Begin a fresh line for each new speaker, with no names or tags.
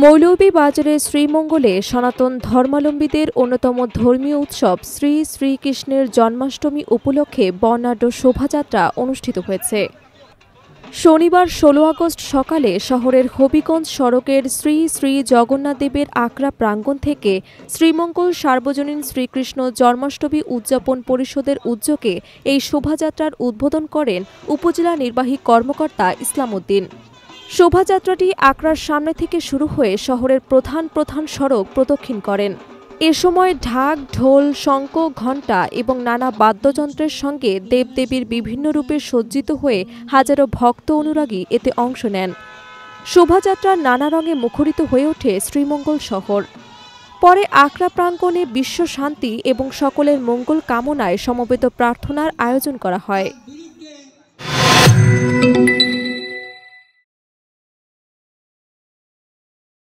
মৌলভীবাজারে শ্রীমঙ্গলে সনাতন ধর্মাবলম্বীদের অন্যতম ধর্মীয় উৎসব শ্রী শ্রীকৃষ্ণের জন্মাষ্টমী উপলক্ষে বর্ণাঢ্য শোভাযাত্রা অনুষ্ঠিত হয়েছে। শনিবার ১৬ আগস্ট সকালে শহরের হবিগঞ্জ সড়কের শ্রী শ্রী জগন্নাথদেবের আখড়া প্রাঙ্গণ থেকে শ্রীমঙ্গল সার্বজনীন শ্রীকৃষ্ণ জন্মাষ্টমী উদযাপন পরিষদের উদ্যোগে এই শোভাযাত্রার উদ্বোধন করেন উপজেলা নির্বাহী কর্মকর্তা ইসলাম উদ্দিন। শোভাযাত্রাটি আখড়ার সামনে থেকে শুরু হয়ে শহরের প্রধান সড়ক প্রদক্ষিণ করেন। এ সময় ঢাক, ঢোল, শঙ্খ, ঘণ্টা এবং নানা বাদ্যযন্ত্রের সঙ্গে দেবদেবীর বিভিন্ন রূপে সজ্জিত হয়ে হাজারো ভক্ত অনুরাগী এতে অংশ নেন। শোভাযাত্রার নানা রঙে মুখরিত হয়ে ওঠে শ্রীমঙ্গল শহর। পরে আখড়া প্রাঙ্গণে বিশ্ব শান্তি এবং সকলের মঙ্গল কামনায় সমবেত প্রার্থনার আয়োজন করা হয়।